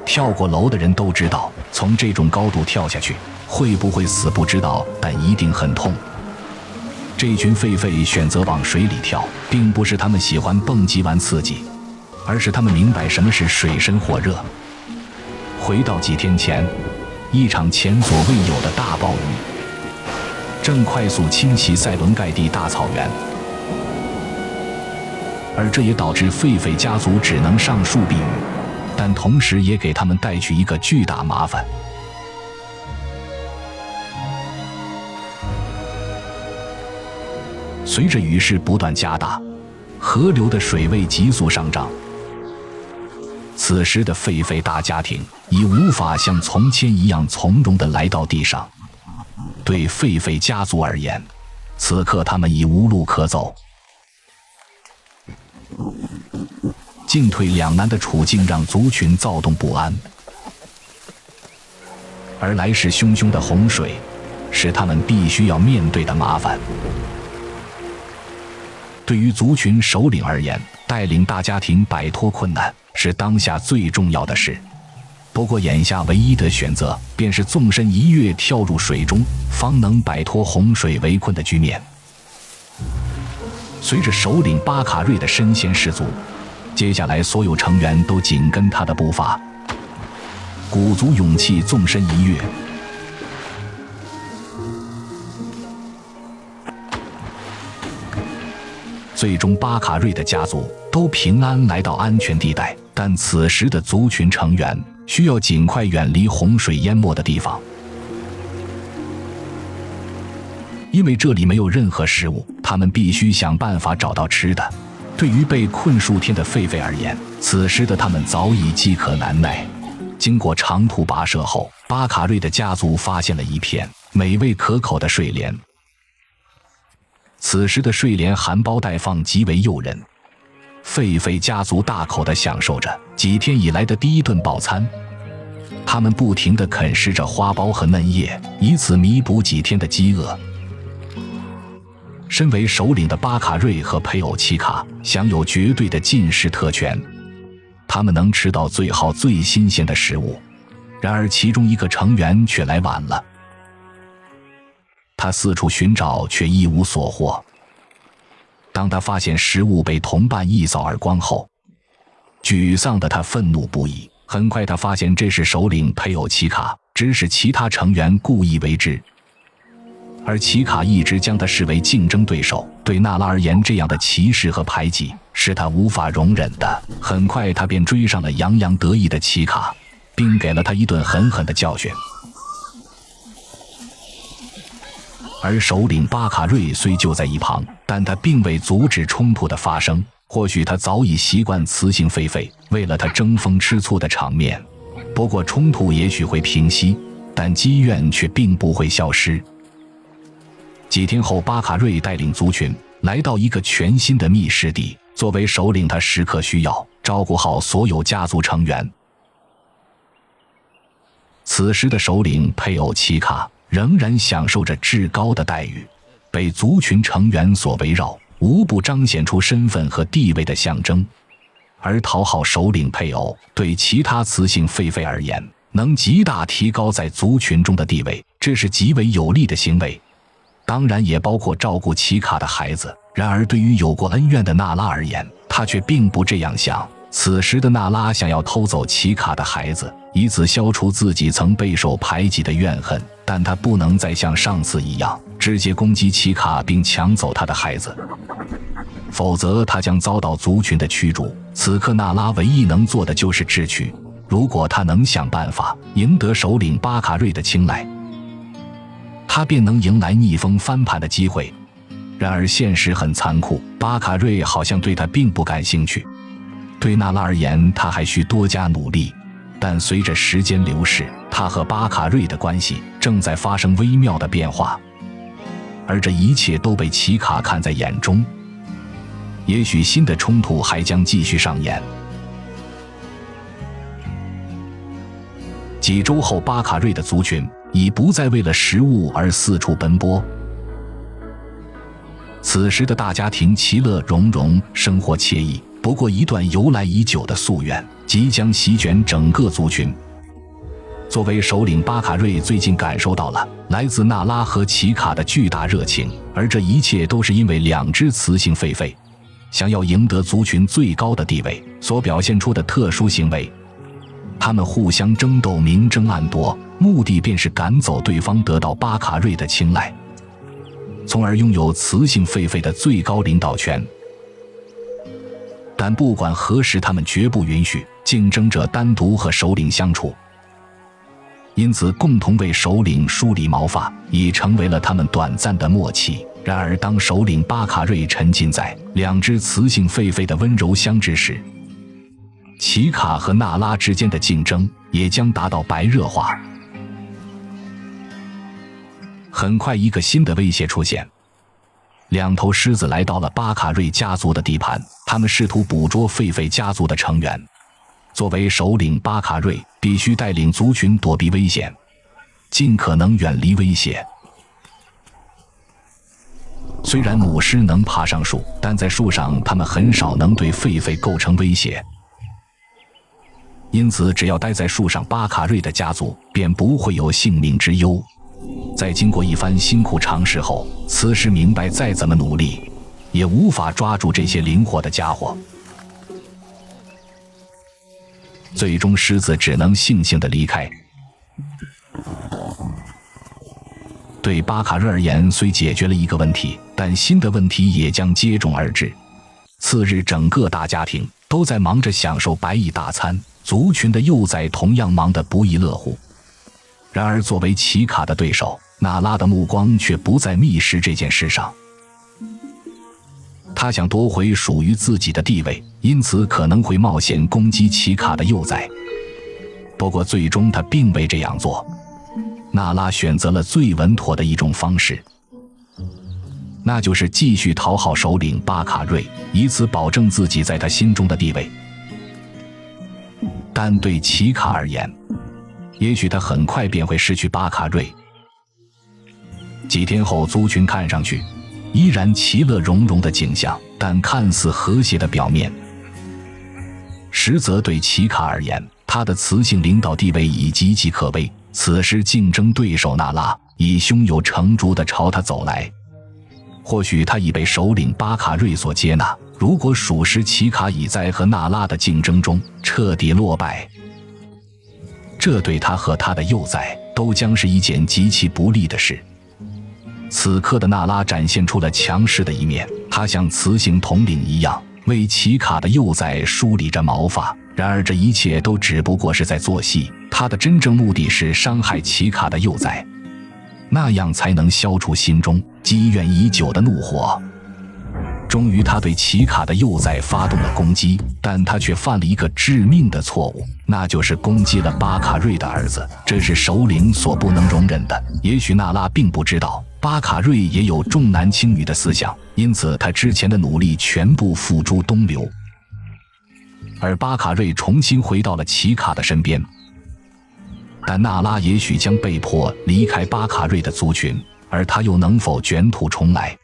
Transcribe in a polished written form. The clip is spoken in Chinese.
跳过楼的人都知道，从这种高度跳下去会不会死不知道，但一定很痛。这群狒狒选择往水里跳，并不是他们喜欢蹦极玩刺激，而是他们明白什么是水深火热。回到几天前，一场前所未有的大暴雨正快速侵袭塞伦盖蒂大草原，而这也导致狒狒家族只能上树避雨，但同时也给他们带去一个巨大麻烦。随着雨势不断加大，河流的水位急速上涨。此时的狒狒大家庭已无法像从前一样从容地来到地上。对狒狒家族而言，此刻他们已无路可走。进退两难的处境让族群躁动不安，而来势汹汹的洪水是他们必须要面对的麻烦。对于族群首领而言，带领大家庭摆脱困难是当下最重要的事。不过眼下唯一的选择便是纵身一跃跳入水中，方能摆脱洪水围困的局面。随着首领巴卡瑞的身先士卒，接下来所有成员都紧跟他的步伐，鼓足勇气纵身一跃。最终巴卡瑞的家族都平安来到安全地带，但此时的族群成员需要尽快远离洪水淹没的地方，因为这里没有任何食物，他们必须想办法找到吃的。对于被困数天的狒狒而言，此时的他们早已饥渴难耐。经过长途跋涉后，巴卡瑞的家族发现了一片美味可口的睡莲。此时的睡莲含苞待放，极为诱人。狒狒家族大口地享受着几天以来的第一顿饱餐，他们不停地啃食着花苞和嫩叶，以此弥补几天的饥饿。身为首领的巴卡瑞和配偶奇卡享有绝对的进食特权，他们能吃到最好最新鲜的食物。然而其中一个成员却来晚了，他四处寻找却一无所获。当他发现食物被同伴一扫而光后，沮丧的他愤怒不已。很快他发现这是首领配偶奇卡指使其他成员故意为之，而奇卡一直将他视为竞争对手。对娜拉而言，这样的歧视和排挤是他无法容忍的。很快他便追上了洋洋得意的奇卡，并给了他一顿狠狠的教训。而首领巴卡瑞虽就在一旁，但他并未阻止冲突的发生。或许他早已习惯雌性狒狒为了他争风吃醋的场面。不过冲突也许会平息，但积怨却并不会消失。几天后，巴卡瑞带领族群来到一个全新的密室地。作为首领，他时刻需要照顾好所有家族成员。此时的首领配偶奇卡仍然享受着至高的待遇，被族群成员所围绕，无不彰显出身份和地位的象征。而讨好首领配偶对其他雌性狒狒而言，能极大提高在族群中的地位，这是极为有利的行为。当然也包括照顾奇卡的孩子。然而对于有过恩怨的娜拉而言，她却并不这样想。此时的娜拉想要偷走奇卡的孩子，以此消除自己曾备受排挤的怨恨，但她不能再像上次一样直接攻击奇卡并抢走他的孩子，否则她将遭到族群的驱逐。此刻娜拉唯一能做的就是智取，如果她能想办法赢得首领巴卡瑞的青睐，她便能迎来逆风翻盘的机会。然而现实很残酷，巴卡瑞好像对他并不感兴趣。对娜拉而言，他还需多加努力。但随着时间流逝，他和巴卡瑞的关系正在发生微妙的变化，而这一切都被奇卡看在眼中。也许新的冲突还将继续上演。几周后，巴卡瑞的族群已不再为了食物而四处奔波。此时的大家庭其乐融融，生活惬意，不过一段由来已久的夙愿即将席卷整个族群。作为首领，巴卡瑞最近感受到了来自纳拉和奇卡的巨大热情，而这一切都是因为两只雌性狒狒想要赢得族群最高的地位所表现出的特殊行为。他们互相争斗，明争暗夺，目的便是赶走对方，得到巴卡瑞的青睐，从而拥有雌性狒狒的最高领导权。但不管何时，他们绝不允许竞争者单独和首领相处，因此共同为首领梳理毛发已成为了他们短暂的默契。然而当首领巴卡瑞沉浸在两只雌性狒狒的温柔相制时，奇卡和纳拉之间的竞争也将达到白热化。很快，一个新的威胁出现，两头狮子来到了巴卡瑞家族的地盘，他们试图捕捉狒狒家族的成员。作为首领，巴卡瑞必须带领族群躲避危险，尽可能远离威胁。虽然母狮能爬上树，但在树上它们很少能对狒狒构成威胁，因此只要待在树上，巴卡瑞的家族便不会有性命之忧。在经过一番辛苦尝试后，雌狮明白再怎么努力也无法抓住这些灵活的家伙，最终狮子只能悻悻地离开。对巴卡瑞而言，虽解决了一个问题，但新的问题也将接踵而至。次日，整个大家庭都在忙着享受白蚁大餐，族群的幼崽同样忙得不亦乐乎。然而作为奇卡的对手，纳拉的目光却不在觅食这件事上。他想夺回属于自己的地位，因此可能会冒险攻击奇卡的幼崽。不过最终他并未这样做。纳拉选择了最稳妥的一种方式，那就是继续讨好首领巴卡瑞，以此保证自己在他心中的地位。但对奇卡而言，也许他很快便会失去巴卡瑞。几天后，族群看上去依然其乐融融的景象，但看似和谐的表面，实则对奇卡而言，他的雌性领导地位已岌岌可危。此时竞争对手纳拉已胸有成竹地朝他走来，或许他已被首领巴卡瑞所接纳，如果属实奇卡已在和纳拉的竞争中彻底落败，这对他和他的幼崽都将是一件极其不利的事。此刻的纳拉展现出了强势的一面，他像雌性统领一样为奇卡的幼崽梳理着毛发。然而这一切都只不过是在做戏，他的真正目的是伤害奇卡的幼崽，那样才能消除心中积怨已久的怒火。终于他对奇卡的幼崽发动了攻击，但他却犯了一个致命的错误，那就是攻击了巴卡瑞的儿子，这是首领所不能容忍的。也许纳拉并不知道巴卡瑞也有重男轻女的思想，因此他之前的努力全部付诸东流。而巴卡瑞重新回到了奇卡的身边，但纳拉也许将被迫离开巴卡瑞的族群，而他又能否卷土重来？